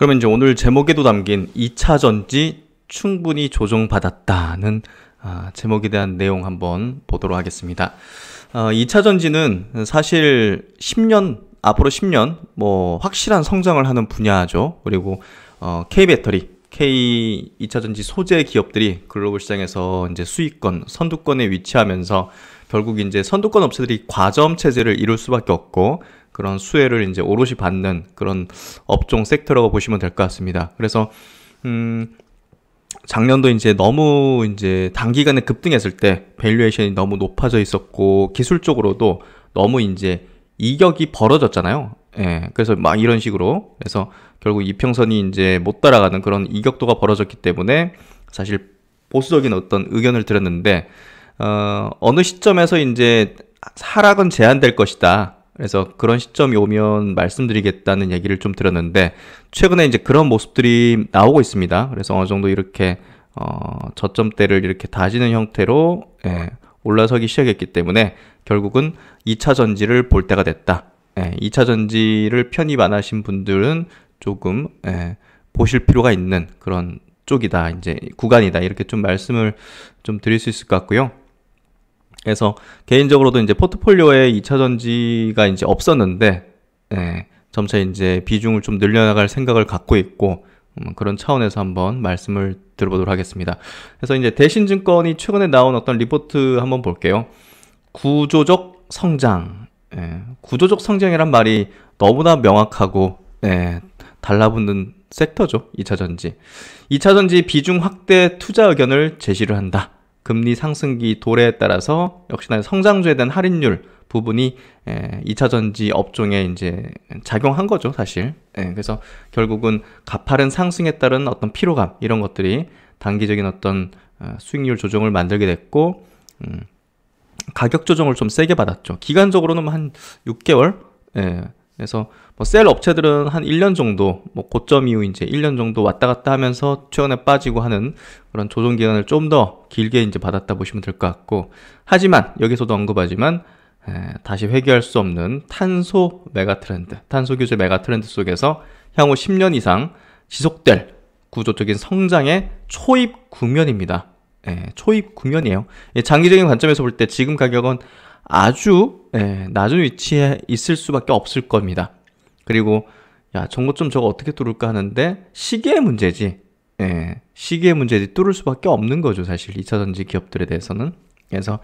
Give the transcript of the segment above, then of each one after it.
그러면 이제 오늘 제목에도 담긴 2차 전지 충분히 조정받았다는 제목에 대한 내용 한번 보도록 하겠습니다. 2차 전지는 사실 10년, 앞으로 10년 뭐 확실한 성장을 하는 분야죠. 그리고 K배터리, K 2차 전지 소재 기업들이 글로벌 시장에서 이제 수익권, 선두권에 위치하면서 결국 이제 선두권 업체들이 과점 체제를 이룰 수밖에 없고 그런 수혜를 이제 오롯이 받는 그런 업종 섹터라고 보시면 될 것 같습니다. 그래서 작년도 이제 너무 이제 단기간에 급등했을 때 밸류에이션이 너무 높아져 있었고 기술적으로도 너무 이제 이격이 벌어졌잖아요. 예. 그래서 막 이런 식으로 그래서 결국 이평선이 이제 못 따라가는 그런 이격도가 벌어졌기 때문에 사실 보수적인 어떤 의견을 드렸는데 어느 시점에서 이제 하락은 제한될 것이다. 그래서 그런 시점이 오면 말씀드리겠다는 얘기를 좀 드렸는데 최근에 이제 그런 모습들이 나오고 있습니다. 그래서 어느 정도 이렇게 저점대를 이렇게 다지는 형태로 올라서기 시작했기 때문에 결국은 2차 전지를 볼 때가 됐다. 2차 전지를 편입 안 하신 분들은 조금 보실 필요가 있는 그런 쪽이다. 이제 구간이다. 이렇게 좀 말씀을 좀 드릴 수 있을 것 같고요. 그래서 개인적으로도 이제 포트폴리오에 2차 전지가 이제 없었는데 점차 이제 비중을 좀 늘려나갈 생각을 갖고 있고 그런 차원에서 한번 말씀을 드려보도록 하겠습니다. 그래서 이제 대신증권이 최근에 나온 어떤 리포트 한번 볼게요. 구조적 성장, 구조적 성장이란 말이 너무나 명확하고 달라붙는 섹터죠. 2차 전지. 2차 전지 비중 확대 투자 의견을 제시를 한다. 금리 상승기 도래에 따라서 역시나 성장주에 대한 할인율 부분이 2차 전지 업종에 이제 작용한 거죠, 사실. 그래서 결국은 가파른 상승에 따른 어떤 피로감 이런 것들이 단기적인 어떤 수익률 조정을 만들게 됐고 가격 조정을 좀 세게 받았죠. 기간적으로는 한 6개월. 그래서 뭐 셀 업체들은 한 1년 정도, 뭐 고점 이후 이제 1년 정도 왔다 갔다 하면서 최근에 빠지고 하는 그런 조정 기간을 좀 더 길게 이제 받았다 보시면 될 것 같고, 하지만 여기서도 언급하지만 다시 회귀할 수 없는 탄소 메가트렌드, 탄소 규제 메가트렌드 속에서 향후 10년 이상 지속될 구조적인 성장의 초입 국면입니다. 초입 국면이에요. 장기적인 관점에서 볼 때 지금 가격은 아주 낮은 위치에 있을 수밖에 없을 겁니다. 그리고 야 정고점 저거 어떻게 뚫을까 하는데 시기의 문제지. 시기의 문제지 뚫을 수밖에 없는 거죠. 사실 2차 전지 기업들에 대해서는. 그래서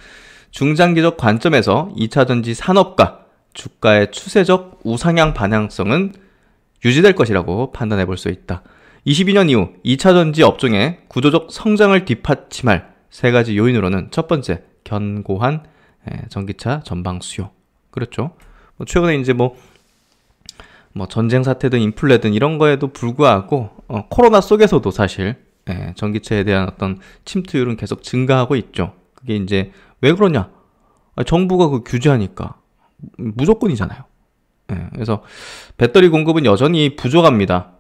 중장기적 관점에서 2차 전지 산업과 주가의 추세적 우상향 반향성은 유지될 것이라고 판단해 볼 수 있다. 22년 이후 2차 전지 업종의 구조적 성장을 뒷받침할 세 가지 요인으로는 첫 번째, 견고한 전기차 전방 수요. 그렇죠. 최근에 이제 뭐 전쟁 사태든 인플레든 이런 거에도 불구하고 코로나 속에서도 사실 전기차에 대한 어떤 침투율은 계속 증가하고 있죠. 그게 이제 왜 그러냐? 정부가 그 규제하니까 무조건이잖아요. 그래서 배터리 공급은 여전히 부족합니다.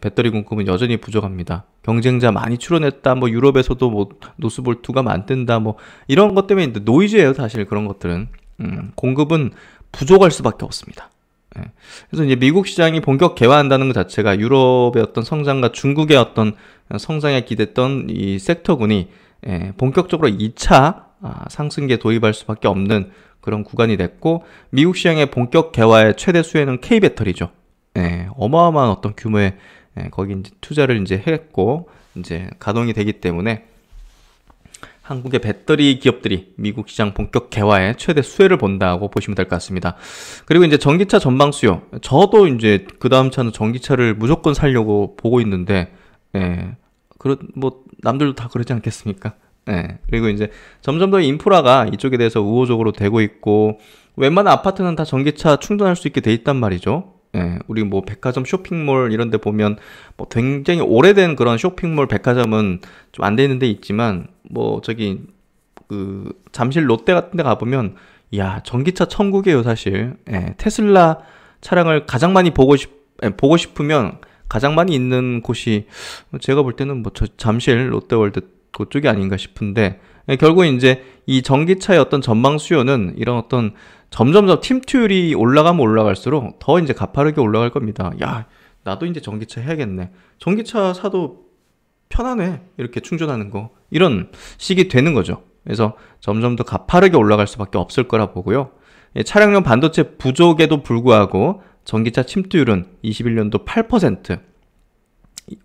배터리 공급은 여전히 부족합니다. 경쟁자 많이 출원했다. 뭐 유럽에서도 뭐 노스볼트가 많댄다. 뭐 이런 것 때문에 노이즈예요. 사실 그런 것들은 공급은 부족할 수밖에 없습니다. 그래서 이제 미국 시장이 본격 개화한다는 것 자체가 유럽의 어떤 성장과 중국의 어떤 성장에 기댔던 이 섹터군이 본격적으로 2차 상승기에 도입할 수밖에 없는 그런 구간이 됐고, 미국 시장의 본격 개화의 최대 수혜는 K배터리죠. 어마어마한 어떤 규모의 거기 이제 투자를 이제 했고 이제 가동이 되기 때문에 한국의 배터리 기업들이 미국 시장 본격 개화에 최대 수혜를 본다고 보시면 될 것 같습니다. 그리고 이제 전기차 전방 수요. 저도 이제 그 다음 차는 전기차를 무조건 사려고 보고 있는데, 뭐 남들도 다 그러지 않겠습니까? 그리고 이제 점점 더 인프라가 이쪽에 대해서 우호적으로 되고 있고, 웬만한 아파트는 다 전기차 충전할 수 있게 돼 있단 말이죠. 우리 뭐 백화점 쇼핑몰 이런 데 보면 뭐 굉장히 오래된 그런 쇼핑몰 백화점은 좀 안 돼 있는 데 있지만 뭐 저기 그 잠실 롯데 같은 데 가보면 이야 전기차 천국이에요 사실. 테슬라 차량을 가장 많이 보고 싶으면 가장 많이 있는 곳이 제가 볼 때는 뭐 저 잠실 롯데월드 그쪽이 아닌가 싶은데, 결국 이제 이 전기차의 어떤 전방 수요는 이런 어떤 점점점 팀투율이 올라가면 올라갈수록 더 이제 가파르게 올라갈 겁니다. 야, 나도 이제 전기차 해야겠네. 전기차 사도 편하네. 이렇게 충전하는 거. 이런 식이 되는 거죠. 그래서 점점 더 가파르게 올라갈 수밖에 없을 거라 보고요. 차량용 반도체 부족에도 불구하고 전기차 침투율은 21년도 8%,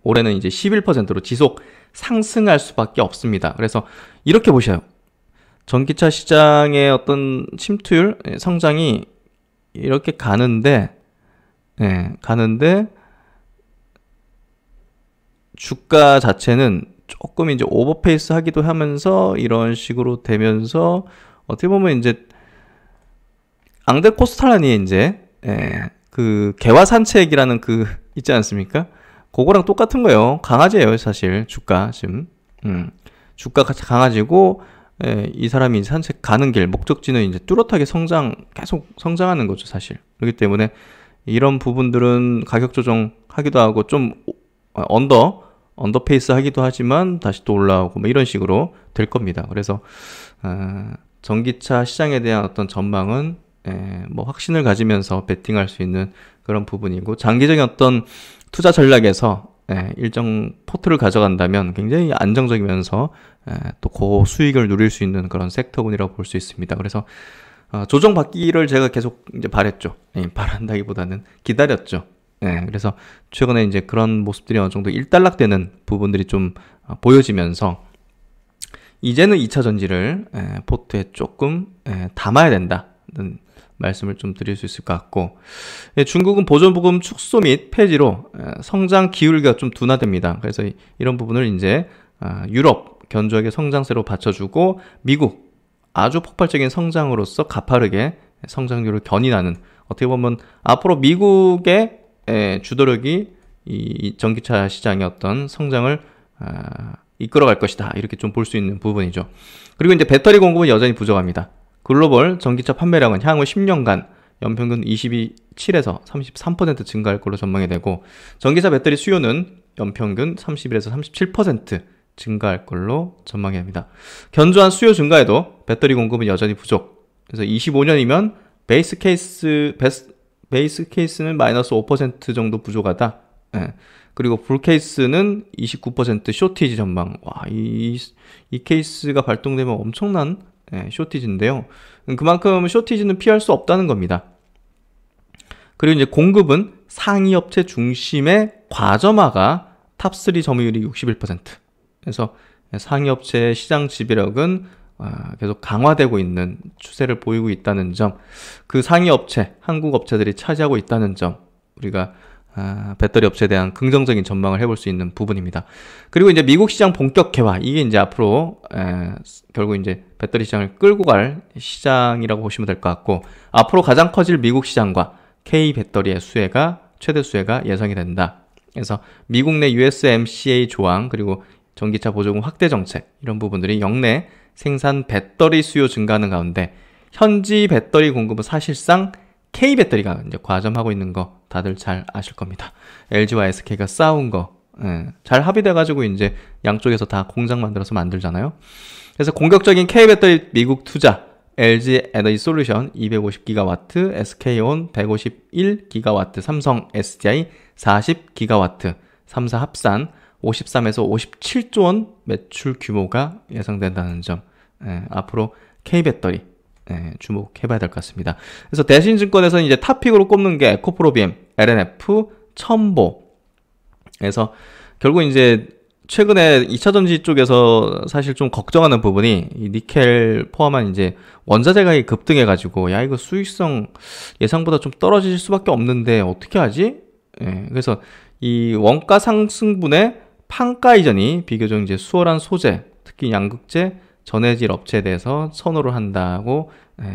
올해는 이제 11%로 지속 상승할 수밖에 없습니다. 그래서 이렇게 보셔요. 전기차 시장의 어떤 침투율, 성장이 이렇게 가는데 주가 자체는 조금 이제 오버페이스 하기도 하면서 이런 식으로 되면서 어떻게 보면 이제 앙데코스탈라니에 이제 그 개화 산책이라는 그 있지 않습니까? 그거랑 똑같은 거예요. 강아지예요, 사실 주가 지금. 주가가 강아지고 이 사람이 산책 가는 길 목적지는 이제 뚜렷하게 계속 성장하는 거죠, 사실. 그렇기 때문에 이런 부분들은 가격 조정하기도 하고 좀 언더페이스 하기도 하지만 다시 또 올라오고 뭐 이런 식으로 될 겁니다. 그래서 전기차 시장에 대한 어떤 전망은 뭐 확신을 가지면서 베팅할 수 있는 그런 부분이고, 장기적인 어떤 투자 전략에서 일정 포트를 가져간다면 굉장히 안정적이면서 또 고수익을 누릴 수 있는 그런 섹터군이라고 볼 수 있습니다. 그래서 조정받기를 제가 계속 이제 바랬죠. 바란다기보다는 기다렸죠. 그래서 최근에 이제 그런 모습들이 어느 정도 일단락되는 부분들이 좀 보여지면서 이제는 2차 전지를 포트에 조금 담아야 된다는 말씀을 좀 드릴 수 있을 것 같고, 중국은 보조보금 축소 및 폐지로 성장 기울기가 좀 둔화됩니다. 그래서 이런 부분을 이제 유럽 견조하게 성장세로 받쳐주고, 미국 아주 폭발적인 성장으로서 가파르게 성장률을 견인하는, 어떻게 보면 앞으로 미국의 주도력이 이 전기차 시장의 어떤 성장을 이끌어갈 것이다, 이렇게 좀 볼 수 있는 부분이죠. 그리고 이제 배터리 공급은 여전히 부족합니다. 글로벌 전기차 판매량은 향후 10년간 연평균 27에서 33% 증가할 걸로 전망이 되고, 전기차 배터리 수요는 연평균 31에서 37% 증가할 걸로 전망이 됩니다. 견조한 수요 증가에도 배터리 공급은 여전히 부족. 그래서 25년이면 베이스 케이스는 마이너스 5% 정도 부족하다. 그리고 불 케이스는 29% 쇼티지 전망. 와, 이 케이스가 발동되면 엄청난 쇼티지인데요. 그만큼 쇼티지는 피할 수 없다는 겁니다. 그리고 이제 공급은 상위 업체 중심의 과점화가 탑3 점유율이 61%. 그래서 상위 업체의 시장 지배력은 계속 강화되고 있는 추세를 보이고 있다는 점, 그 상위 업체, 한국 업체들이 차지하고 있다는 점, 우리가 배터리 업체에 대한 긍정적인 전망을 해볼 수 있는 부분입니다. 그리고 이제 미국 시장 본격 개화, 이게 이제 앞으로 결국 이제 배터리 시장을 끌고 갈 시장이라고 보시면 될 것 같고, 앞으로 가장 커질 미국 시장과 K 배터리의 최대 수혜가 예상이 된다. 그래서 미국 내 USMCA 조항, 그리고 전기차 보조금 확대 정책, 이런 부분들이 역내 생산 배터리 수요 증가하는 가운데 현지 배터리 공급은 사실상 K 배터리가 이제 과점하고 있는 거 다들 잘 아실 겁니다. LG와 SK가 싸운 거, 잘 합의돼가지고 이제 양쪽에서 다 공장 만들어서 만들잖아요. 그래서 공격적인 K 배터리 미국 투자, LG 에너지 솔루션 250기가와트, SK온 151기가와트, 삼성 SDI 40기가와트, 3사 합산 53에서 57조 원 매출 규모가 예상된다는 점, 앞으로 K 배터리 주목해봐야 될 것 같습니다. 그래서 대신증권에서는 이제 탑픽으로 꼽는 게 에코프로비엠, LNF, 첨보. 그래서 결국 이제 최근에 2차 전지 쪽에서 사실 좀 걱정하는 부분이 이 니켈 포함한 이제 원자재 가격이 급등해가지고, 야, 이거 수익성 예상보다 좀 떨어질 수밖에 없는데 어떻게 하지? 그래서 이 원가 상승분의 판가 이전이 비교적 이제 수월한 소재, 특히 양극재, 전해질 업체에 대해서 선호를 한다고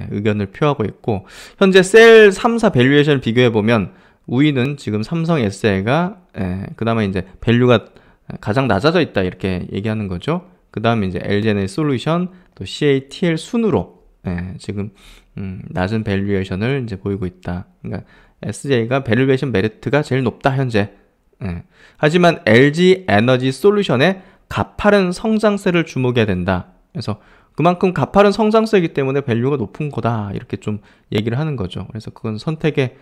의견을 표하고 있고, 현재 셀 3사 밸류에이션을 비교해보면 우위는 지금 삼성 SL가 그다음에 이제 밸류가 가장 낮아져 있다, 이렇게 얘기하는 거죠. 그 다음에 이제 LG에너지 솔루션, 또 CATL 순으로 지금 낮은 밸류에이션을 이제 보이고 있다. 그러니까 SJ가 밸류에이션 메리트가 제일 높다, 현재. 하지만 LG 에너지 솔루션의 가파른 성장세를 주목해야 된다. 그래서 그만큼 가파른 성장세이기 때문에 밸류가 높은 거다, 이렇게 좀 얘기를 하는 거죠. 그래서 그건 선택의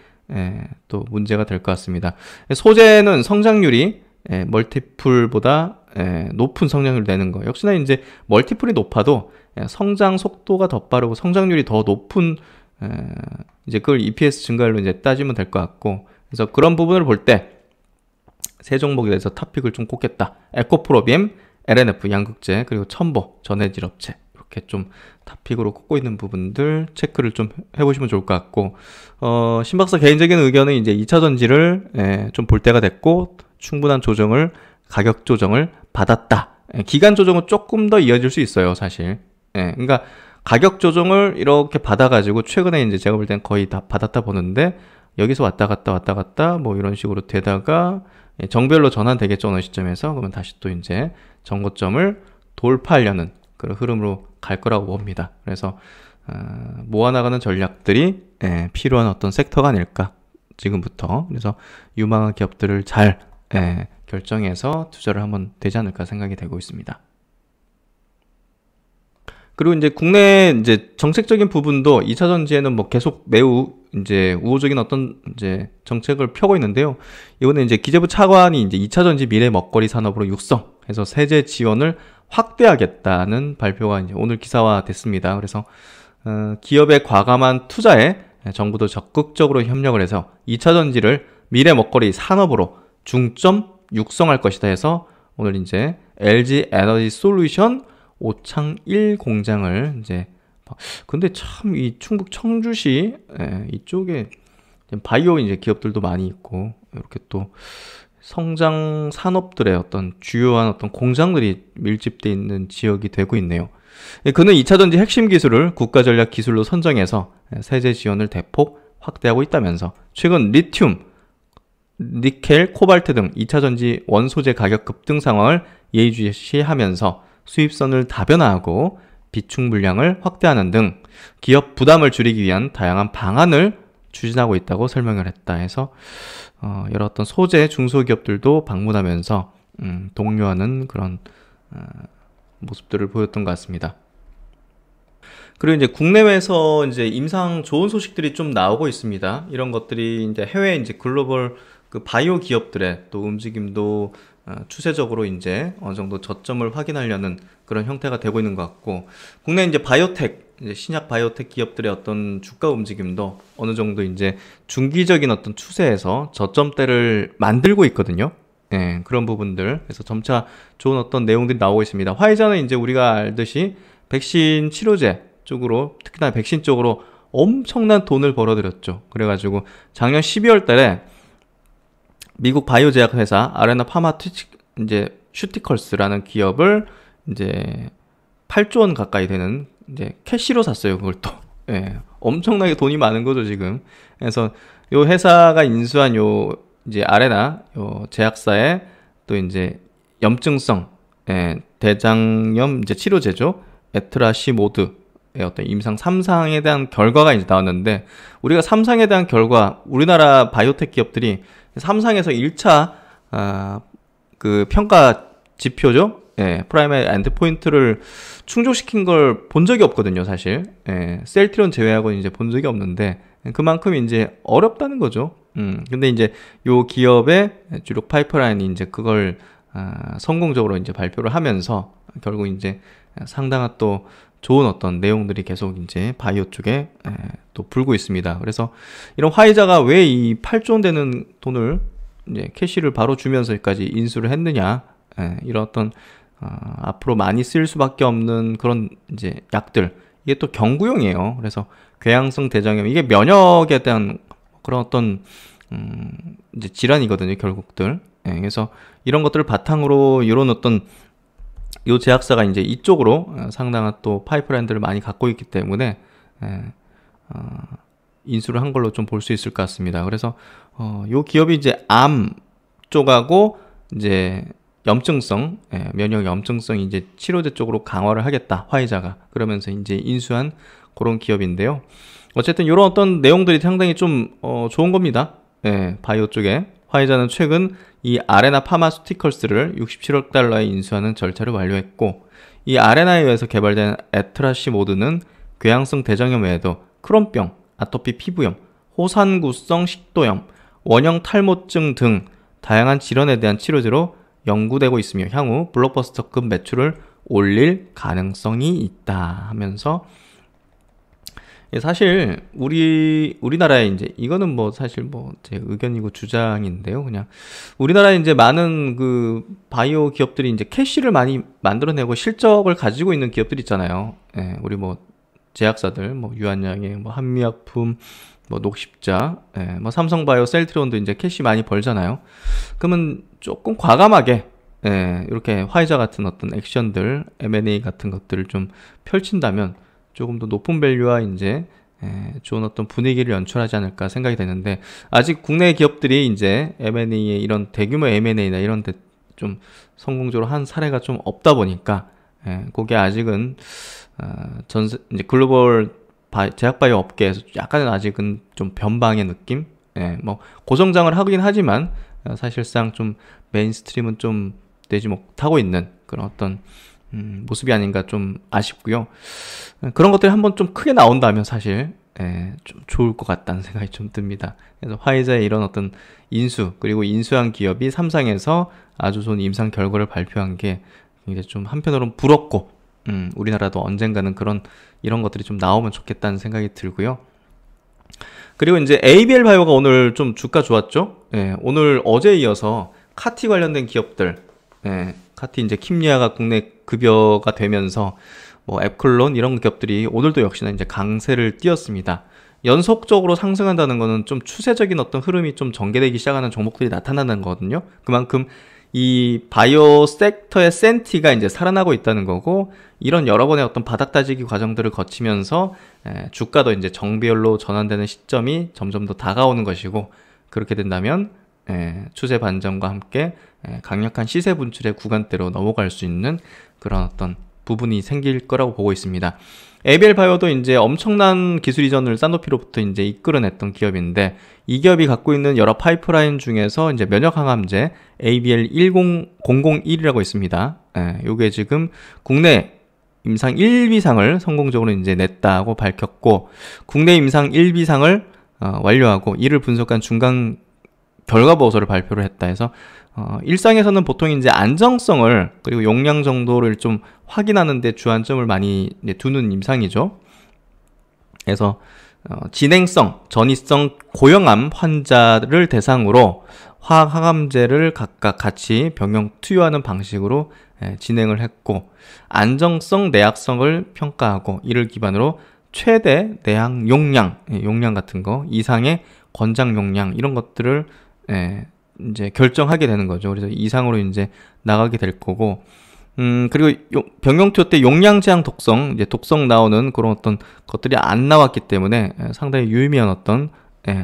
또 문제가 될 것 같습니다. 소재는 성장률이 멀티플보다 높은 성장률을 내는 거. 역시나 이제 멀티플이 높아도 성장 속도가 더 빠르고 성장률이 더 높은 이제 그걸 EPS 증가율로 이제 따지면 될 것 같고, 그래서 그런 부분을 볼 때 세 종목에 대해서 탑픽을 좀 꼽겠다. 에코프로비엠, LNF, 양극재, 그리고 첨보, 전해질업체, 이렇게 좀 탑픽으로 꼽고 있는 부분들 체크를 좀 해보시면 좋을 것 같고, 신박사 개인적인 의견은 이제 2차 전지를 좀 볼 때가 됐고, 충분한 조정을, 가격 조정을 받았다. 기간 조정은 조금 더 이어질 수 있어요, 사실. 그러니까 가격 조정을 이렇게 받아가지고 최근에 이제 제가 볼 땐 거의 다 받았다 보는데, 여기서 왔다 갔다 뭐 이런 식으로 되다가 정별로 전환되겠죠, 어느 시점에서. 그러면 다시 또 이제 정고점을 돌파하려는 그런 흐름으로 갈 거라고 봅니다. 그래서 모아나가는 전략들이 필요한 어떤 섹터가 아닐까, 지금부터. 그래서 유망한 기업들을 잘 결정해서 투자를 하면 되지 않을까 생각이 되고 있습니다. 그리고 이제 국내 이제 정책적인 부분도 2차 전지에는 뭐 계속 매우 이제 우호적인 어떤 이제 정책을 펴고 있는데요. 이번에 이제 기재부 차관이 이제 2차 전지 미래 먹거리 산업으로 육성해서 세제 지원을 확대하겠다는 발표가 이제 오늘 기사화 됐습니다. 그래서 기업의 과감한 투자에 정부도 적극적으로 협력을 해서 2차 전지를 미래 먹거리 산업으로 중점 육성할 것이다 해서 오늘 이제 LG 에너지 솔루션 오창 1 공장을 이제, 근데 참 이 충북 청주시 이쪽에 바이오 이제 기업들도 많이 있고, 이렇게 또 성장 산업들의 어떤 주요한 어떤 공장들이 밀집되어 있는 지역이 되고 있네요. 그는 2차 전지 핵심 기술을 국가 전략 기술로 선정해서 세제 지원을 대폭 확대하고 있다면서 최근 리튬, 니켈, 코발트 등 2차 전지 원소재 가격 급등 상황을 예의주시하면서 수입선을 다변화하고 비축 물량을 확대하는 등 기업 부담을 줄이기 위한 다양한 방안을 추진하고 있다고 설명을 했다 해서 여러 어떤 소재 중소기업들도 방문하면서 독려하는 그런 모습들을 보였던 것 같습니다. 그리고 이제 국내외에서 이제 임상 좋은 소식들이 좀 나오고 있습니다. 이런 것들이 이제 해외 이제 글로벌 그 바이오 기업들의 또 움직임도 추세적으로 이제 어느 정도 저점을 확인하려는 그런 형태가 되고 있는 것 같고, 국내 이제 바이오텍, 이제 신약 바이오텍 기업들의 어떤 주가 움직임도 어느 정도 이제 중기적인 어떤 추세에서 저점대를 만들고 있거든요. 그런 부분들. 그래서 점차 좋은 어떤 내용들이 나오고 있습니다. 화이자는 이제 우리가 알듯이 백신 치료제 쪽으로, 특히나 백신 쪽으로 엄청난 돈을 벌어들였죠. 그래가지고 작년 12월 달에 미국 바이오 제약 회사 아레나 이제 슈티컬스라는 기업을 이제 8조 원 가까이 되는 이제 캐시로 샀어요. 그걸 또. 엄청나게 돈이 많은 거죠, 지금. 그래서 요 회사가 인수한 요 이제 아레나 요 제약사의 또 이제 염증성 대장염 이제 치료제죠. 에트라시모드의 어떤 임상 3상에 대한 결과가 이제 나왔는데, 우리가 3상에 대한 결과, 우리나라 바이오텍 기업들이 3상에서 1차 그 평가 지표죠. 프라이머리 엔드포인트를 충족시킨 걸 본 적이 없거든요, 사실. 셀트리온 제외하고는 이제 본 적이 없는데, 그만큼 이제 어렵다는 거죠. 근데 이제 요 기업의 주력 파이프라인이 이제 그걸 성공적으로 이제 발표를 하면서 결국 이제 상당한 또 좋은 어떤 내용들이 계속 이제 바이오 쪽에 또 불고 있습니다. 그래서 이런 화이자가 왜 이 8조 원 되는 돈을 이제 캐시를 바로 주면서까지 인수를 했느냐, 이런 어떤 앞으로 많이 쓸 수밖에 없는 그런 이제 약들, 이게 또 경구용이에요. 그래서 궤양성 대장염, 이게 면역에 대한 그런 어떤 이제 질환이거든요, 결국들. 그래서 이런 것들을 바탕으로 이런 어떤 요 제약사가 이제 이쪽으로 상당한 또 파이프라인들을 많이 갖고 있기 때문에 인수를 한 걸로 좀 볼 수 있을 것 같습니다. 그래서 요 기업이 이제 암 쪽하고 이제 염증성, 면역 염증성 이제 치료제 쪽으로 강화를 하겠다, 화이자가. 그러면서 이제 인수한 그런 기업인데요. 어쨌든 이런 어떤 내용들이 상당히 좀 좋은 겁니다. 바이오 쪽에. 화이자는 최근 이 아레나 파마스티컬스를 67억 달러에 인수하는 절차를 완료했고, 이 아레나에 의해서 개발된 에트라시모드는 궤양성 대장염 외에도 크론병, 아토피 피부염, 호산구성 식도염, 원형 탈모증 등 다양한 질환에 대한 치료제로 연구되고 있으며 향후 블록버스터급 매출을 올릴 가능성이 있다 하면서, 사실 우리나라에 이제 이거는 뭐 사실 뭐 제 의견이고 주장인데요. 그냥 우리나라에 이제 많은 그 바이오 기업들이 이제 캐시를 많이 만들어내고 실적을 가지고 있는 기업들 있잖아요. 예, 우리 뭐 제약사들, 뭐 유한양행, 뭐 한미약품, 뭐 녹십자, 예, 뭐 삼성바이오, 셀트리온도 이제 캐시 많이 벌잖아요. 그러면 조금 과감하게, 예, 이렇게 화이자 같은 어떤 액션들, M&A 같은 것들을 좀 펼친다면 조금 더 높은 밸류와 이제 좋은 어떤 분위기를 연출하지 않을까 생각이 되는데, 아직 국내 기업들이 이제 M&A에 이런 대규모 M&A나 이런 데 좀 성공적으로 한 사례가 좀 없다 보니까, 그게 아직은 이제 글로벌 제약바이오 업계에서 약간은 아직은 좀 변방의 느낌? 뭐 고성장을 하긴 하지만 사실상 좀 메인스트림은 좀 되지 못하고 있는 그런 어떤 모습이 아닌가 좀 아쉽고요. 그런 것들이 한번 좀 크게 나온다면 사실 좀 좋을 것 같다는 생각이 좀 듭니다. 그래서 화이자의 이런 어떤 인수, 그리고 인수한 기업이 삼상에서 아주 좋은 임상 결과를 발표한 게 굉장히 좀 한편으로는 부럽고, 우리나라도 언젠가는 이런 것들이 좀 나오면 좋겠다는 생각이 들고요. 그리고 이제 ABL 바이오가 오늘 좀 주가 좋았죠? 오늘 어제에 이어서 카티 관련된 기업들, 카티 이제 킴리아가 국내 급여가 되면서 뭐 앱클론 이런 기업들이 오늘도 역시나 이제 강세를 띄었습니다. 연속적으로 상승한다는 거는 좀 추세적인 어떤 흐름이 좀 전개되기 시작하는 종목들이 나타나는 거거든요. 그만큼 이 바이오 섹터의 센티가 이제 살아나고 있다는 거고, 이런 여러 번의 어떤 바닥 다지기 과정들을 거치면서 주가도 이제 정비열로 전환되는 시점이 점점 더 다가오는 것이고, 그렇게 된다면 추세 반전과 함께 강력한 시세 분출의 구간대로 넘어갈 수 있는 그런 어떤 부분이 생길 거라고 보고 있습니다. ABL 바이오도 이제 엄청난 기술 이전을 사노피로부터 이제 이끌어냈던 기업인데, 이 기업이 갖고 있는 여러 파이프라인 중에서 이제 면역 항암제 ABL 10001이라고 있습니다. 요게 지금 국내 임상 1비상을 성공적으로 이제 냈다고 밝혔고, 국내 임상 1비상을 완료하고 이를 분석한 중간 결과 보고서를 발표를 했다 해서, 일상에서는 보통 이제 안정성을 그리고 용량 정도를 좀 확인하는데 주안점을 많이 두는 임상이죠. 그래서 진행성, 전이성 고형암 환자를 대상으로 화학항암제를 각각 같이 병용 투여하는 방식으로 진행을 했고, 안정성, 내약성을 평가하고 이를 기반으로 최대 내항 용량, 용량 같은 거 이상의 권장 용량 이런 것들을 이제 결정하게 되는 거죠. 그래서 이상으로 이제 나가게 될 거고, 그리고 병용 투여 때 용량 제한 독성, 이제 독성 나오는 그런 어떤 것들이 안 나왔기 때문에 상당히 유의미한 어떤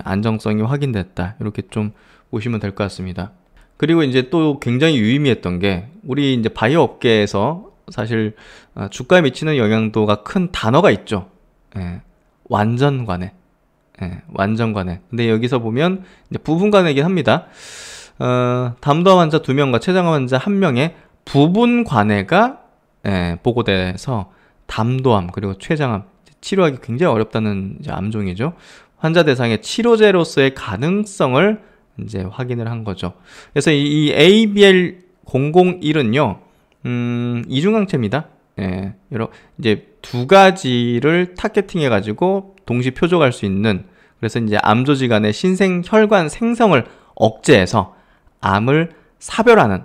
안정성이 확인됐다. 이렇게 좀 보시면 될 것 같습니다. 그리고 이제 또 굉장히 유의미했던 게, 우리 이제 바이오 업계에서 사실 주가에 미치는 영향도가 큰 단어가 있죠. 완전관해. 완전관해. 근데 여기서 보면 이제 부분관해이긴 합니다. 담도암 환자 2명과 췌장암 환자 1명의 부분관해가 보고돼서 담도암 그리고 췌장암 치료하기 굉장히 어렵다는 이제 암종이죠. 환자 대상의 치료제로서의 가능성을 이제 확인을 한 거죠. 그래서 이 ABL001은요, 이중항체입니다. 여러 이제 두 가지를 타겟팅 해가지고 동시 표적할 수 있는, 그래서 이제 암조직 간의 신생 혈관 생성을 억제해서 암을 사별하는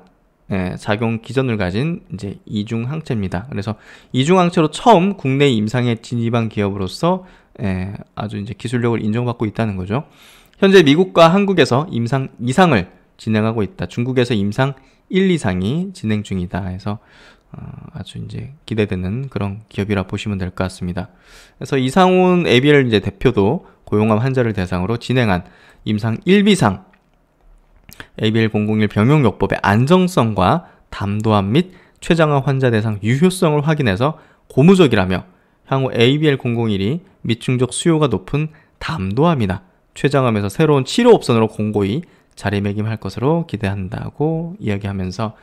작용 기전을 가진 이제 이중항체입니다. 그래서 이중항체로 처음 국내 임상에 진입한 기업으로서 아주 이제 기술력을 인정받고 있다는 거죠. 현재 미국과 한국에서 임상 2상을 진행하고 있다. 중국에서 임상 1, 2상이 진행 중이다 해서 아주 이제 기대되는 그런 기업이라 보시면 될 것 같습니다. 그래서 이상훈 ABL 이제 대표도 고용암 환자를 대상으로 진행한 임상 1비상 ABL001 병용요법의 안정성과 담도암 및 췌장암 환자 대상 유효성을 확인해서 고무적이라며, 향후 ABL001이 미충족 수요가 높은 담도암이나 췌장암에서 새로운 치료 옵션으로 공고히 자리매김할 것으로 기대한다고 이야기하면서,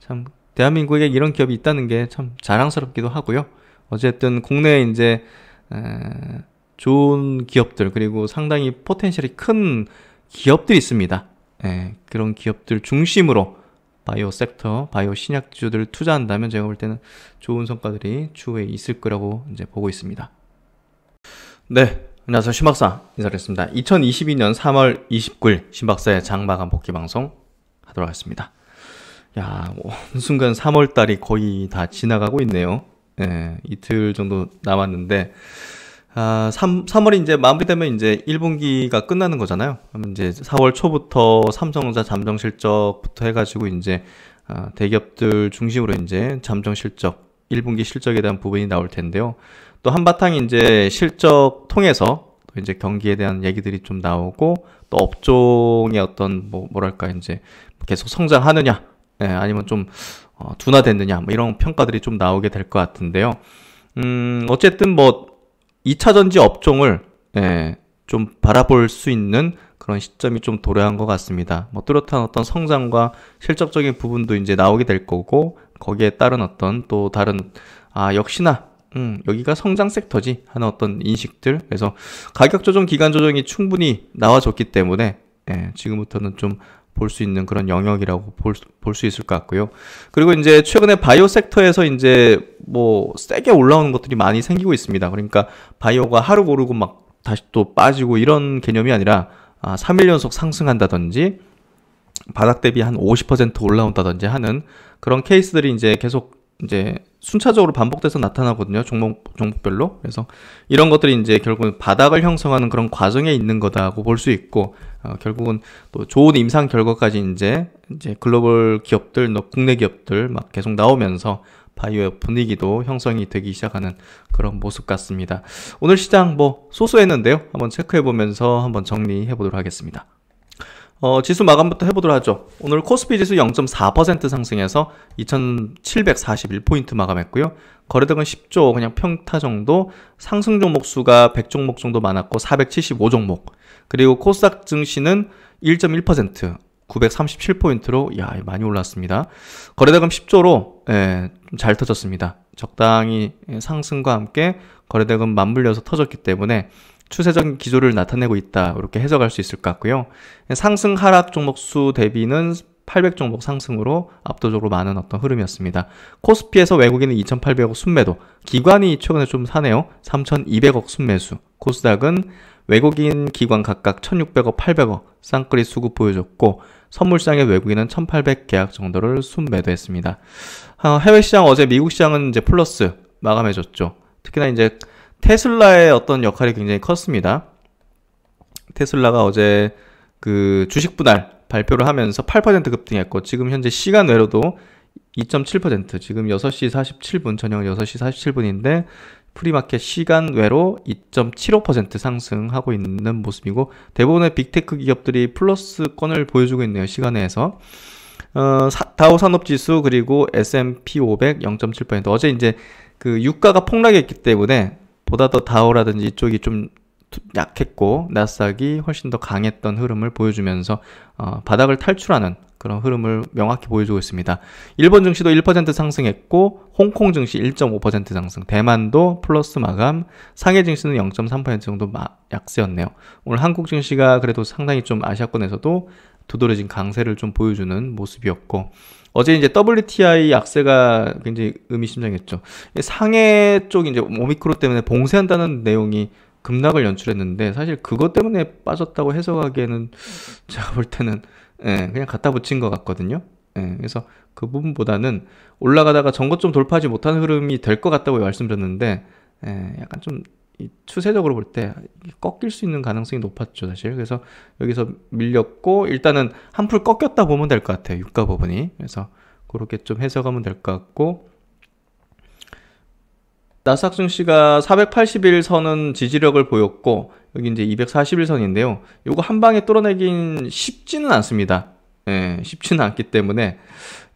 참 대한민국에 이런 기업이 있다는 게 참 자랑스럽기도 하고요. 어쨌든 국내에 이제 좋은 기업들 그리고 상당히 포텐셜이 큰 기업들이 있습니다. 예, 그런 기업들 중심으로 바이오 섹터, 바이오 신약주들 투자한다면 제가 볼 때는 좋은 성과들이 추후에 있을 거라고 이제 보고 있습니다. 네, 안녕하세요. 신박사 인사드렸습니다. 2022년 3월 29일 신박사의 장마감 복귀 방송 하도록 하겠습니다. 야, 어느 순간 3월달이 거의 다 지나가고 있네요. 예, 이틀 정도 남았는데 3월이 이제 마무리되면 이제 1분기가 끝나는 거잖아요. 그러면 이제 4월 초부터 삼성전자 잠정 실적부터 해가지고 이제 대기업들 중심으로 이제 잠정 실적, 1분기 실적에 대한 부분이 나올 텐데요. 또 한바탕 이제 실적 통해서 또 이제 경기에 대한 얘기들이 좀 나오고 또 업종의 어떤 뭐랄까 이제 계속 성장하느냐, 아니면 좀 둔화됐느냐, 뭐 이런 평가들이 좀 나오게 될 것 같은데요. 어쨌든 2차전지 업종을 좀 바라볼 수 있는 그런 시점이 좀 도래한 것 같습니다. 뚜렷한 어떤 성장과 실적적인 부분도 이제 나오게 될 거고, 거기에 따른 어떤 또 다른 역시나 여기가 성장 섹터지 하는 어떤 인식들. 그래서 가격 조정, 기간 조정이 충분히 나와줬기 때문에 지금부터는 좀 볼 수 있는 그런 영역이라고 볼 수 있을 것 같고요. 그리고 이제 최근에 바이오 섹터에서 이제 세게 올라오는 것들이 많이 생기고 있습니다. 그러니까 바이오가 하루 오르고 막 다시 또 빠지고 이런 개념이 아니라 3일 연속 상승한다든지 바닥 대비 한 50% 올라온다든지 하는 그런 케이스들이 이제 계속 이제 순차적으로 반복돼서 나타나거든요. 종목별로. 그래서 이런 것들이 이제 결국은 바닥을 형성하는 그런 과정에 있는 거다고 볼 수 있고, 결국은 또 좋은 임상 결과까지 이제 글로벌 기업들, 국내 기업들 막 계속 나오면서 바이오 분위기도 형성이 되기 시작하는 그런 모습 같습니다. 오늘 시장 소소했는데요. 한번 체크해 보면서 한번 정리해 보도록 하겠습니다. 지수 마감부터 해보도록 하죠. 오늘 코스피 지수 0.4% 상승해서 2741포인트 마감했고요. 거래대금 10조 그냥 평타 정도, 상승 종목 수가 100종목 정도 많았고 475종목. 그리고 코스닥 증시는 1.1% 937포인트로 많이 올랐습니다. 거래대금 10조로 좀 잘 터졌습니다. 적당히 상승과 함께 거래대금 맞물려서 터졌기 때문에 추세적인 기조를 나타내고 있다, 이렇게 해석할 수 있을 것 같고요. 상승 하락 종목 수 대비는 800종목 상승으로 압도적으로 많은 어떤 흐름이었습니다. 코스피에서 외국인은 2,800억 순매도, 기관이 최근에 좀 사네요. 3,200억 순매수. 코스닥은 외국인 기관 각각 1,600억, 800억 쌍끌이 수급 보여줬고, 선물시장의 외국인은 1,800 계약 정도를 순매도했습니다. 해외 시장, 어제 미국 시장은 이제 플러스 마감해줬죠. 특히나 이제 테슬라의 어떤 역할이 굉장히 컸습니다. 테슬라가 어제 그 주식 분할 발표를 하면서 8% 급등했고, 지금 현재 시간 외로도 2.7%, 지금 6시 47분, 저녁 6시 47분인데 프리마켓 시간 외로 2.75% 상승하고 있는 모습이고, 대부분의 빅테크 기업들이 플러스권을 보여주고 있네요. 시간 내에서. 다우 산업지수 그리고 S&P 500 0.7%. 어제 이제 그 유가가 폭락했기 때문에 보다 더 다우라든지 이쪽이 좀 약했고, 나스닥이 훨씬 더 강했던 흐름을 보여주면서 바닥을 탈출하는 그런 흐름을 명확히 보여주고 있습니다. 일본 증시도 1% 상승했고, 홍콩 증시 1.5% 상승, 대만도 플러스 마감, 상해 증시는 0.3% 정도 약세였네요. 오늘 한국 증시가 그래도 상당히 좀 아시아권에서도 두드러진 강세를 좀 보여주는 모습이었고, 어제 이제 WTI 약세가 굉장히 의미심장했죠. 상해 쪽 이제 오미크론 때문에 봉쇄한다는 내용이 급락을 연출했는데, 사실 그것 때문에 빠졌다고 해석하기에는 제가 볼 때는 그냥 갖다 붙인 것 같거든요. 그래서 그 부분보다는 올라가다가 전고점 돌파하지 못하는 흐름이 될 것 같다고 말씀드렸는데, 약간 좀 추세적으로 볼 때 꺾일 수 있는 가능성이 높았죠, 사실. 그래서 여기서 밀렸고, 일단은 한풀 꺾였다 보면 될 것 같아요, 유가 부분이. 그래서 그렇게 좀 해석하면 될 것 같고, 나스닥 증시가 481선은 지지력을 보였고, 여기 이제 241선인데요. 요거 한 방에 뚫어내긴 쉽지는 않습니다. 쉽지는 않기 때문에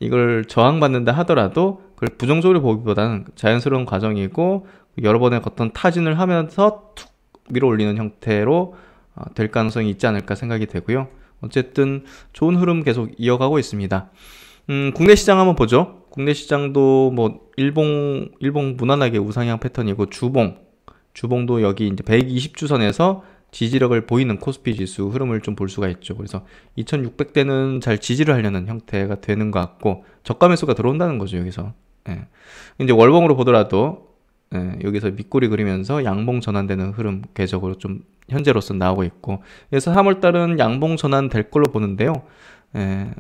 이걸 저항받는다 하더라도 그걸 부정적으로 보기보다는 자연스러운 과정이고, 여러 번의 어떤 타진을 하면서 툭 밀어 올리는 형태로 될 가능성이 있지 않을까 생각이 되고요. 어쨌든 좋은 흐름 계속 이어가고 있습니다. 국내 시장 한번 보죠. 국내 시장도 일봉 무난하게 우상향 패턴이고, 주봉도 여기 이제 120주선에서 지지력을 보이는 코스피 지수 흐름을 좀 볼 수가 있죠. 그래서 2600대는 잘 지지를 하려는 형태가 되는 것 같고, 저가 매수가 들어온다는 거죠, 여기서. 예. 이제 월봉으로 보더라도, 예, 여기서 밑꼬리 그리면서 양봉 전환되는 흐름 궤적으로 좀 현재로서 나오고 있고, 그래서 3월달은 양봉 전환 될 걸로 보는데요. 예,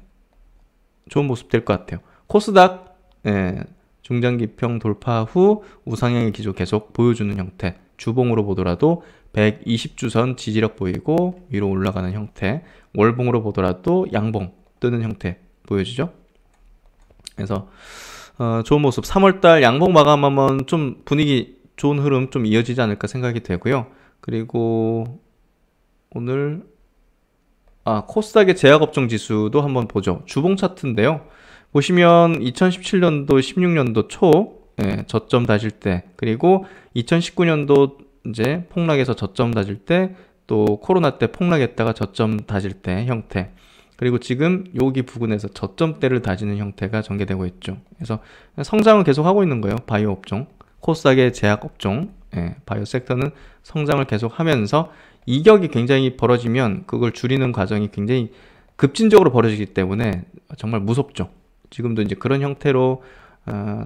좋은 모습 될 것 같아요. 코스닥, 예, 중장기평 돌파 후 우상향의 기조 계속 보여주는 형태. 주봉으로 보더라도 120주선 지지력 보이고 위로 올라가는 형태. 월봉으로 보더라도 양봉 뜨는 형태 보여주죠. 그래서 좋은 모습. 3월달 양봉 마감하면 좀 분위기 좋은 흐름 좀 이어지지 않을까 생각이 되고요. 그리고 오늘 코스닥의 제약업종 지수도 한번 보죠. 주봉 차트인데요. 보시면 2017년도, 16년도 초 저점 다질 때, 그리고 2019년도 이제 폭락해서 저점 다질 때, 또 코로나 때 폭락했다가 저점 다질 때 형태, 그리고 지금 여기 부근에서 저점대를 다지는 형태가 전개되고 있죠. 그래서 성장을 계속 하고 있는 거예요. 바이오 업종, 코스닥의 제약 업종, 바이오 섹터는 성장을 계속 하면서 이격이 굉장히 벌어지면 그걸 줄이는 과정이 굉장히 급진적으로 벌어지기 때문에 정말 무섭죠. 지금도 이제 그런 형태로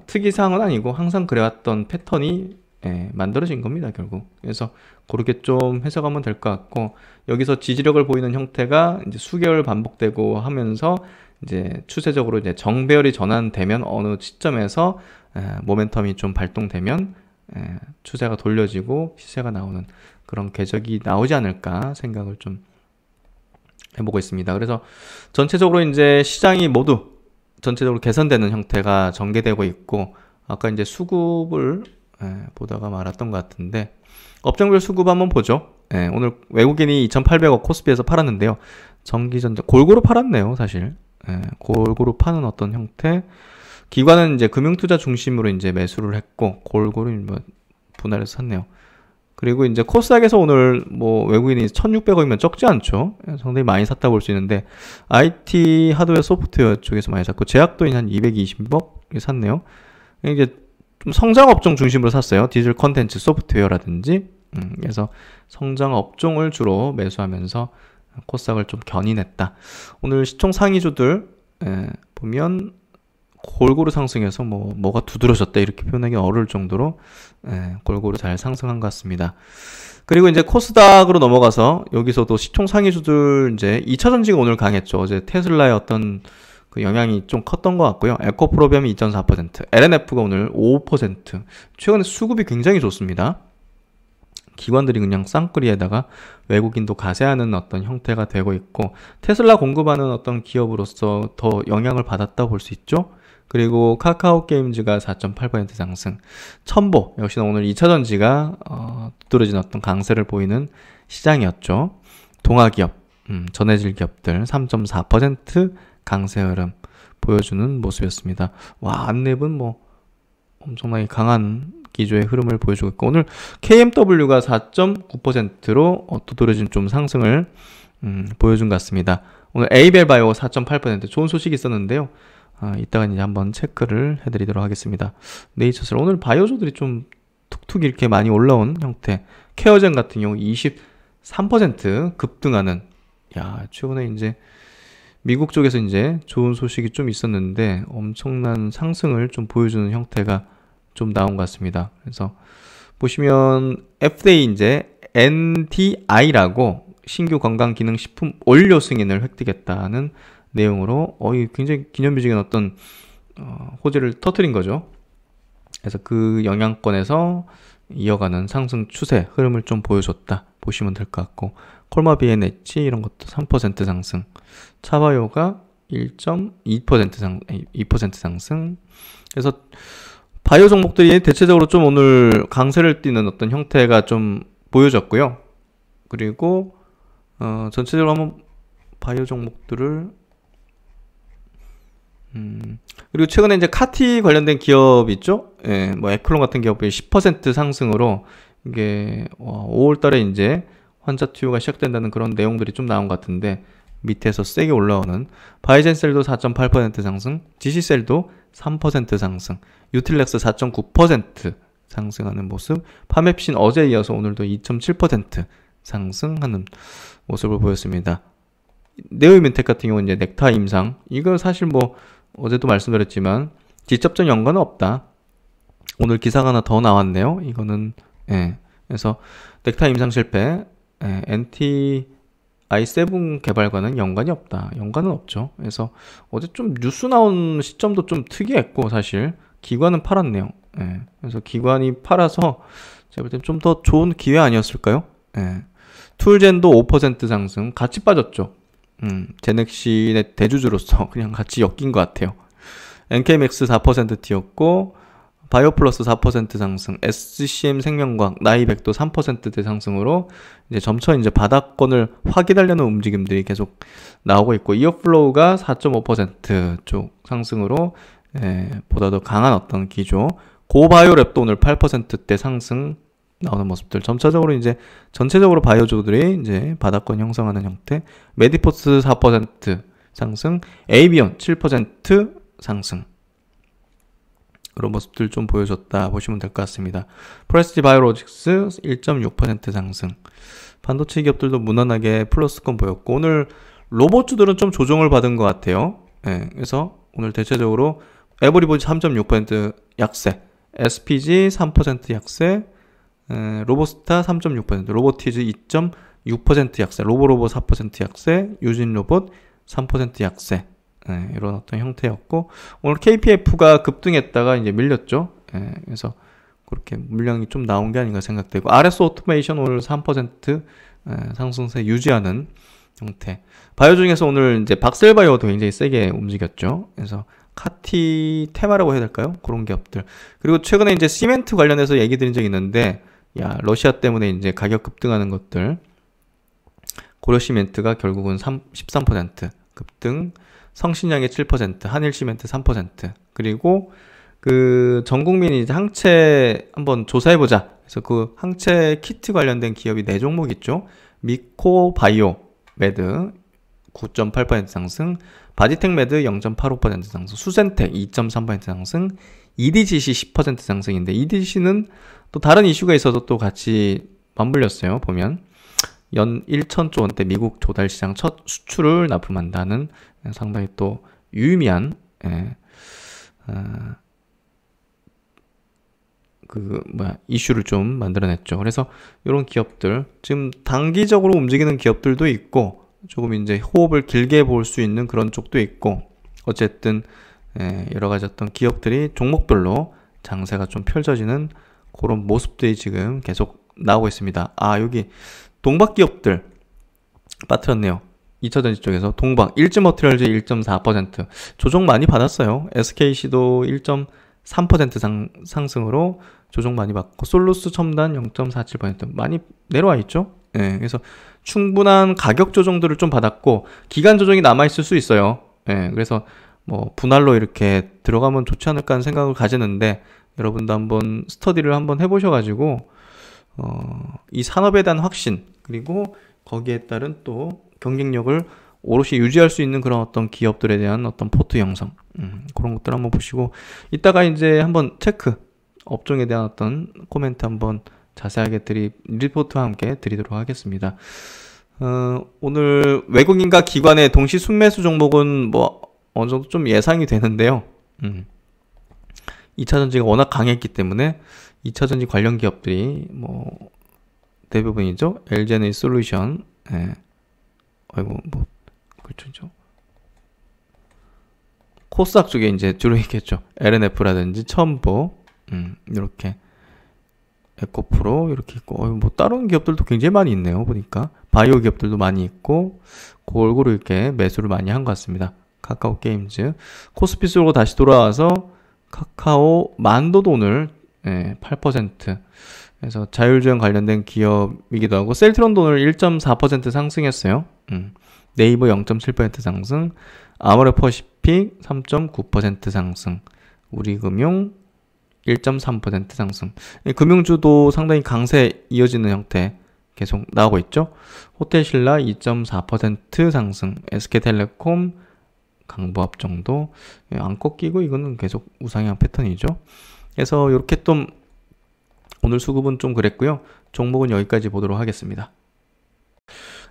특이사항은 아니고 항상 그래왔던 패턴이 만들어진 겁니다, 결국. 그래서 그렇게 좀 해석하면 될 것 같고, 여기서 지지력을 보이는 형태가 이제 수개월 반복되고 하면서 이제 추세적으로 이제 정배열이 전환되면 어느 시점에서 모멘텀이 좀 발동되면 추세가 돌려지고 시세가 나오는 그런 궤적이 나오지 않을까 생각을 좀 해보고 있습니다. 그래서 전체적으로 이제 시장이 모두 전체적으로 개선되는 형태가 전개되고 있고, 아까 이제 수급을 보다가 말았던 것 같은데, 업종별 수급 한번 보죠. 오늘 외국인이 2,800억 코스피에서 팔았는데요. 전기전자 골고루 팔았네요, 사실. 골고루 파는 어떤 형태. 기관은 이제 금융투자 중심으로 이제 매수를 했고, 골고루 뭐 분할해서 샀네요. 그리고 이제 코스닥에서 오늘 뭐 외국인이 1,600억이면 적지 않죠. 상당히 많이 샀다 볼 수 있는데, IT 하드웨어 소프트웨어 쪽에서 많이 샀고, 제약도 한 220억 샀네요. 이제 좀 성장 업종 중심으로 샀어요. 디지털 컨텐츠 소프트웨어라든지. 그래서 성장 업종을 주로 매수하면서 코스닥을 좀 견인했다. 오늘 시총 상위주들 보면 골고루 상승해서 뭐가 두드러졌다 이렇게 표현하기 어려울 정도로 골고루 잘 상승한 것 같습니다. 그리고 이제 코스닥으로 넘어가서 여기서도 시총 상위주들 이제 2차 전지가 오늘 강했죠. 어제 테슬라의 어떤 그 영향이 좀 컸던 것 같고요. 에코프로비엄이 2.4%, LNF가 오늘 5%. 최근에 수급이 굉장히 좋습니다. 기관들이 그냥 쌍끌이에다가 외국인도 가세하는 어떤 형태가 되고 있고, 테슬라 공급하는 어떤 기업으로서 더 영향을 받았다고 볼 수 있죠. 그리고 카카오 게임즈가 4.8% 상승, 첨보 역시나 오늘 2차전지가 두드러진 어떤 강세를 보이는 시장이었죠. 동아기업, 전해질 기업들 3.4% 강세 흐름 보여주는 모습이었습니다. 와, 안랩은 뭐 엄청나게 강한 기조의 흐름을 보여주고 있고, 오늘 KMW가 4.9%로 두드러진 좀 상승을 보여준 것 같습니다. 오늘 에이벨바이오 4.8% 좋은 소식이 있었는데요. 이따가 이제 한번 체크를 해드리도록 하겠습니다. 네이처셀 오늘 바이오주들이 좀 툭툭 이렇게 많이 올라온 형태. 케어젠 같은 경우 23% 급등하는. 야, 최근에 이제 미국 쪽에서 이제 좋은 소식이 좀 있었는데 엄청난 상승을 좀 보여주는 형태가 좀 나온 것 같습니다. 그래서 보시면 FDA 이제 NTI라고 신규 건강기능식품 원료 승인을 획득했다는 내용으로 굉장히 기념비적인 어떤 호재를 터뜨린 거죠. 그래서 그 영향권에서 이어가는 상승 추세 흐름을 좀 보여줬다 보시면 될 것 같고, 콜마 비엔엣지 이런 것도 3% 상승, 차바이오가 2% 상승. 그래서 바이오 종목들이 대체적으로 좀 오늘 강세를 띠는 어떤 형태가 좀 보여졌고요. 그리고 전체적으로 한번 바이오 종목들을 그리고 최근에 이제 카티 관련된 기업 있죠? 뭐 에클론 같은 기업이 10% 상승으로 이게 5월 달에 이제 환자 투여가 시작된다는 그런 내용들이 좀 나온 것 같은데, 밑에서 세게 올라오는 바이젠셀도 4.8% 상승, 지시셀도 3% 상승, 유틸렉스 4.9% 상승하는 모습. 파맵신 어제 이어서 오늘도 2.7% 상승하는 모습을 보였습니다. 네오이멘텍 같은 경우는 이제 넥타 임상, 이거 사실 뭐 어제도 말씀드렸지만 직접적 연관은 없다. 오늘 기사가 하나 더 나왔네요. 이거는 그래서 넥타 임상 실패, NT i7 개발과는 연관이 없다. 연관은 없죠. 그래서 어제 좀 뉴스 나온 시점도 좀 특이했고, 사실 기관은 팔았네요. 그래서 기관이 팔아서 제가 볼 땐 좀 더 좋은 기회 아니었을까요? 툴젠도 5% 상승, 같이 빠졌죠. 제넥신의 대주주로서 그냥 같이 엮인 것 같아요. NK맥스 4% 튀었고, 바이오플러스 4% 상승, SCM 생명과학, 나이백도 3%대 상승으로 이제 점차 이제 바닥권을 확인하려는 움직임들이 계속 나오고 있고, 이어플로우가 4.5% 상승으로 보다 더 강한 어떤 기조. 고바이오랩도 오늘 8%대 상승 나오는 모습들. 점차적으로 이제 전체적으로 바이오주들이 이제 바닥권 형성하는 형태. 메디포스 4% 상승, 에이비온 7% 상승. 그런 모습들 좀 보여줬다 보시면 될 것 같습니다. 프레스티 바이오로직스 1.6% 상승. 반도체 기업들도 무난하게 플러스권 보였고, 오늘 로봇주들은 좀 조정을 받은 것 같아요. 그래서 오늘 대체적으로 에버리보지 3.6% 약세, SPG 3% 약세, 로보스타 3.6%, 로보티즈 2.6% 약세, 로보로보 4% 약세, 유진로봇 3% 약세. 이런 어떤 형태였고, 오늘 KPF가 급등했다가 이제 밀렸죠. 그래서 그렇게 물량이 좀 나온 게 아닌가 생각되고, RS 오토메이션 오늘 3% 상승세 유지하는 형태. 바이오 중에서 오늘 이제 박셀바이오도 굉장히 세게 움직였죠. 그래서 카티 테마라고 해야 될까요? 그런 기업들. 그리고 최근에 이제 시멘트 관련해서 얘기 드린 적이 있는데, 러시아 때문에 이제 가격 급등하는 것들. 고려시멘트가 결국은 13% 급등, 성신양의 7%, 한일시멘트 3%, 그리고 그 전 국민이 이제 항체 한번 조사해보자. 그래서 그 항체 키트 관련된 기업이 4종목 있죠. 미코바이오 매드 9.8% 상승, 바디텍 매드 0.85% 상승, 수센텍 2.3% 상승, EDGC 10% 상승인데, EDGC는 또 다른 이슈가 있어서 또 같이 맞물렸어요. 보면 연 1,000조 원대 미국 조달 시장 첫 수출을 납품한다는 상당히 또 유의미한 이슈를 좀 만들어냈죠. 그래서 이런 기업들, 지금 단기적으로 움직이는 기업들도 있고, 조금 이제 호흡을 길게 볼 수 있는 그런 쪽도 있고, 어쨌든 여러 가지 어떤 기업들이 종목별로 장세가 좀 펼쳐지는 그런 모습들이 지금 계속 나오고 있습니다. 여기 동박 기업들 빠뜨렸네요. 2차전지 쪽에서 동박, 일지머티리얼즈 1.4% 조정 많이 받았어요. SKC도 1.3% 상승으로 조정 많이 받고, 솔루스 첨단 0.47% 많이 내려와 있죠. 그래서 충분한 가격 조정들을 좀 받았고, 기간 조정이 남아있을 수 있어요. 그래서 뭐 분할로 이렇게 들어가면 좋지 않을까 하는 생각을 가지는데, 여러분도 한번 스터디를 한번 해보셔가지고 이 산업에 대한 확신, 그리고 거기에 따른 또 경쟁력을 오롯이 유지할 수 있는 그런 어떤 기업들에 대한 어떤 포트 형성, 그런 것들 한번 보시고, 이따가 이제 한번 체크, 업종에 대한 어떤 코멘트 한번 자세하게 리포트와 함께 드리도록 하겠습니다. 오늘 외국인과 기관의 동시 순매수 종목은 뭐 어느 정도 좀 예상이 되는데요. 2차전지가 워낙 강했기 때문에 2차전지 관련 기업들이 뭐 대부분이죠. LG에너지 솔루션, 그렇죠. 코스닥 쪽에 이제 주로 있겠죠. LNF라든지 첨보, 이렇게 에코프로 이렇게 있고, 뭐 다른 기업들도 굉장히 많이 있네요. 보니까 바이오 기업들도 많이 있고, 골고루 이렇게 매수를 많이 한 것 같습니다. 카카오 게임즈, 코스피 쪽으로 다시 돌아와서 카카오 만도도 오늘 8%, 그래서 자율주행 관련된 기업이기도 하고, 셀트론도 오늘 1.4% 상승했어요. 네이버 0.7% 상승, 아모레퍼시픽 3.9% 상승, 우리금융 1.3% 상승. 금융주도 상당히 강세 이어지는 형태 계속 나오고 있죠. 호텔신라 2.4% 상승, SK텔레콤, 강보합 정도 안 꺾이고, 이거는 계속 우상향 패턴이죠. 그래서 이렇게 좀 오늘 수급은 좀 그랬고요. 종목은 여기까지 보도록 하겠습니다.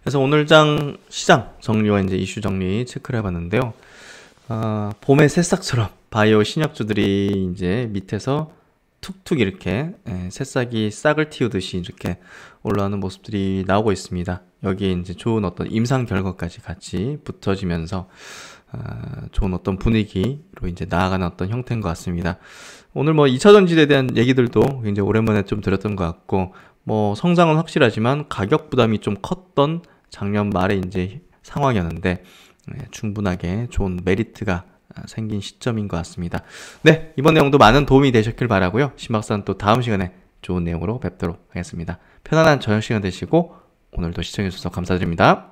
그래서 오늘 장 시장 정리와 이제 이슈 정리 체크를 해봤는데요. 봄의 새싹처럼 바이오 신약주들이 이제 밑에서 툭툭 이렇게 새싹이 싹을 틔우듯이 이렇게 올라오는 모습들이 나오고 있습니다. 여기에 이제 좋은 어떤 임상 결과까지 같이 붙어지면서 좋은 어떤 분위기로 이제 나아가는 어떤 형태인 것 같습니다. 오늘 뭐 2차 전지에 대한 얘기들도 굉장히 오랜만에 좀 들었던 것 같고, 뭐 성장은 확실하지만 가격 부담이 좀 컸던 작년 말에 이제 상황이었는데 충분하게 좋은 메리트가 생긴 시점인 것 같습니다. 네, 이번 내용도 많은 도움이 되셨길 바라고요. 신박사는 또 다음 시간에 좋은 내용으로 뵙도록 하겠습니다. 편안한 저녁 시간 되시고 오늘도 시청해주셔서 감사드립니다.